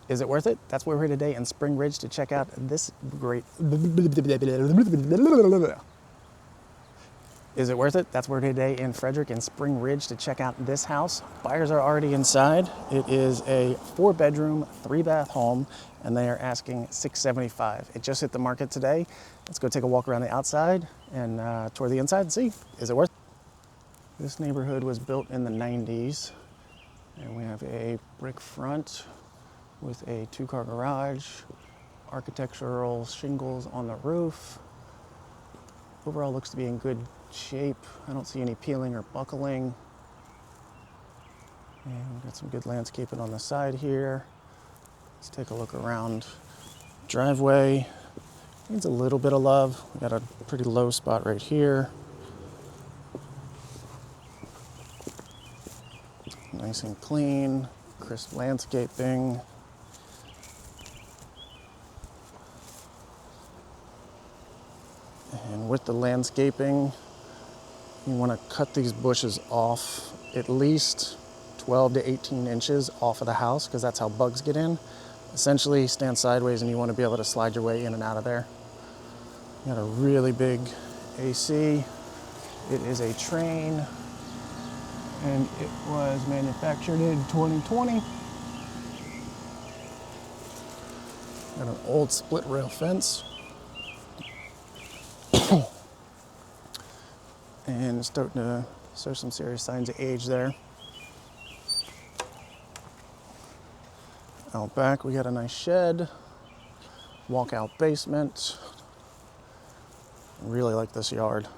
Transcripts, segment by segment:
Is it worth it? That's why we're here today in Spring Ridge to check out this great... Is it worth it? That's where we're today in Frederick and Spring Ridge to check out this house. Buyers are already inside. It is a 4-bedroom, 3-bath home, and they are asking $675. It just hit the market today. Let's go take a walk around the outside and tour the inside and see. Is it worth it? This neighborhood was built in the 90s, and we have a brick front with a 2-car garage, architectural shingles on the roof. Overall looks to be in good shape. I don't see any peeling or buckling. And we've got some good landscaping on the side here. Let's take a look around. Driveway needs a little bit of love. We got a pretty low spot right here. Nice and clean, crisp landscaping. And with the landscaping, you want to cut these bushes off at least 12 to 18 inches off of the house, because that's how bugs get in. Essentially, stand sideways and you want to be able to slide your way in and out of there. You got a really big AC. It is a Train, and it was manufactured in 2020. Got an old split rail fence. And it's starting to show some serious signs of age there. Out back, we got a nice shed, walkout basement. Really like this yard.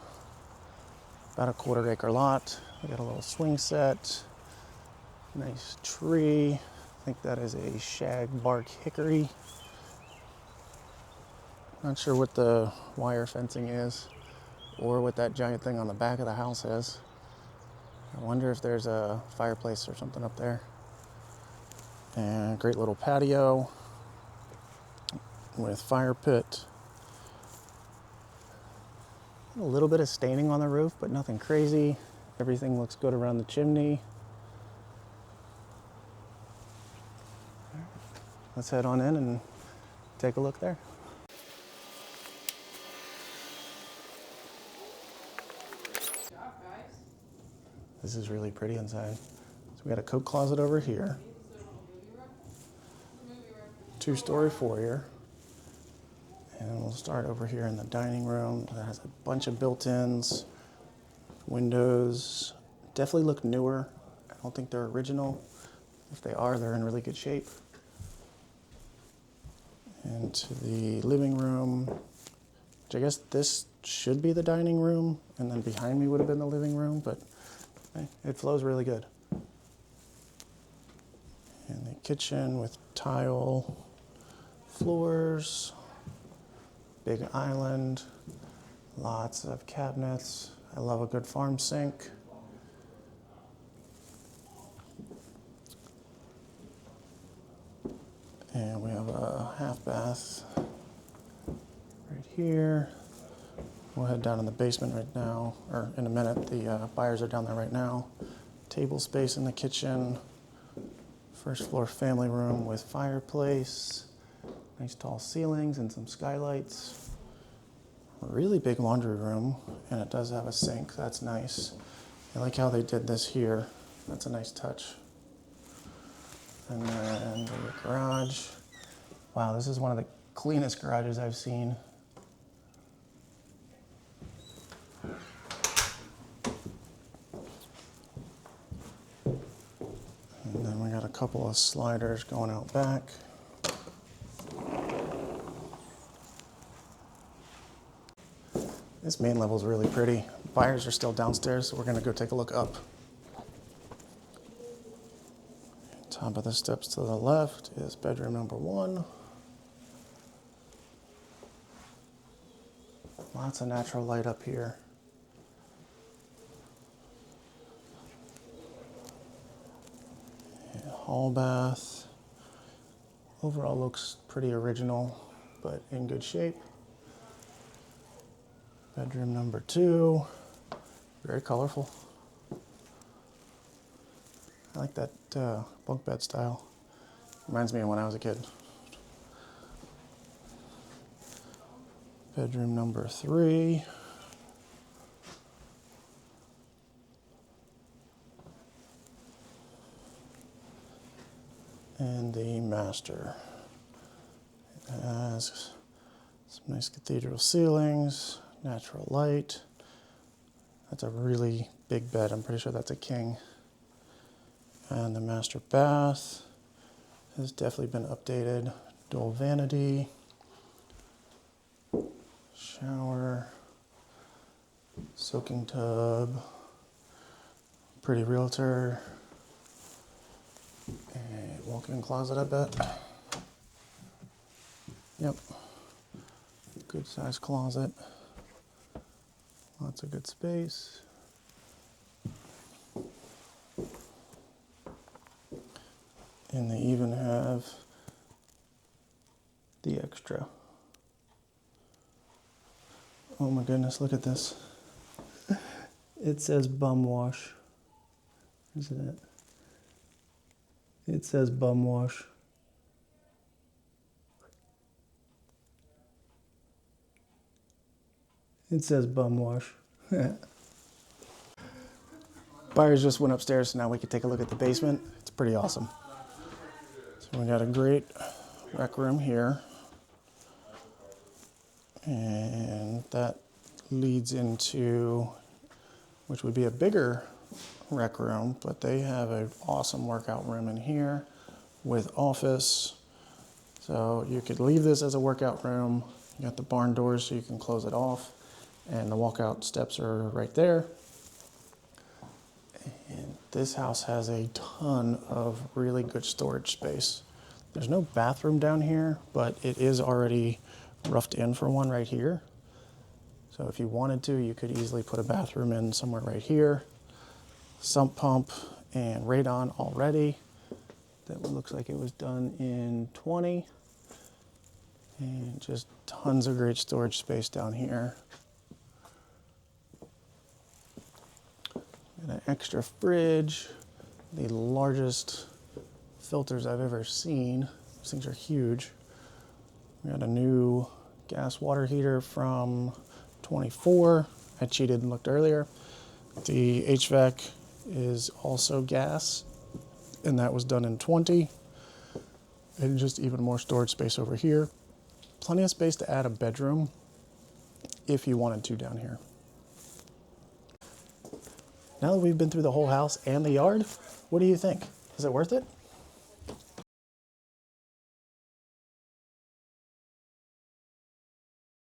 About a 1/4 acre lot. We got a little swing set, nice tree. I think that is a shag bark hickory. Not sure what the wire fencing is, or what that giant thing on the back of the house is. I wonder if there's a fireplace or something up there. And a great little patio with fire pit. A little bit of staining on the roof, but nothing crazy. Everything looks good around the chimney. Let's head on in and take a look there. This is really pretty inside. So we got a coat closet over here. 2-story foyer. And we'll start over here in the dining room. That has a bunch of built-ins, windows. Definitely look newer. I don't think they're original. If they are, they're in really good shape. Into the living room, which I guess this should be the dining room, and then behind me would have been the living room, but it flows really good. And the kitchen with tile floors, big island, lots of cabinets. I love a good farm sink. And we have a half bath right here. We'll head down in the basement right now, or in a minute. The buyers are down there right now. Table space in the kitchen. First floor family room with fireplace. Nice tall ceilings and some skylights. A really big laundry room, and it does have a sink. That's nice. I like how they did this here. That's a nice touch. And then the garage. Wow, this is one of the cleanest garages I've seen. And then we got a couple of sliders going out back. This main level is really pretty. Buyers are still downstairs, so we're gonna go take a look up. Top of the steps to the left is bedroom number 1. Lots of natural light up here. Hall bath. Overall looks pretty original, but in good shape. Bedroom number 2, very colorful. I like that bunk bed style. Reminds me of when I was a kid. Bedroom number 3. And the master. It has some nice cathedral ceilings, natural light. That's a really big bed. I'm pretty sure that's a king. And the master bath has definitely been updated. Dual vanity, shower, soaking tub, pretty realtor, and walk-in closet, I bet. Yep, good size closet, lots of good space. And they even have the extra. Oh my goodness, look at this. It says bum wash. Isn't it? It says bum wash. It says bum wash. Buyers just went upstairs, so now we can take a look at the basement. It's pretty awesome. So we got a great rec room here. And that leads into, which would be a bigger rec room, but they have an awesome workout room in here with office. So you could leave this as a workout room. You got the barn doors so you can close it off, and the walkout steps are right there. And this house has a ton of really good storage space. There's no bathroom down here, but it is already roughed in for one right here. So if you wanted to, you could easily put a bathroom in somewhere right here. Sump pump and radon already. That looks like it was done in 20. And just tons of great storage space down here. And an extra fridge. The largest filters I've ever seen. These things are huge. We got a new gas water heater from 24. I cheated and looked earlier. The HVAC is also gas, and that was done in 20. And just even more storage space over here. Plenty of space to add a bedroom if you wanted to down here. Now that we've been through the whole house and the yard, what do you think? Is it worth it?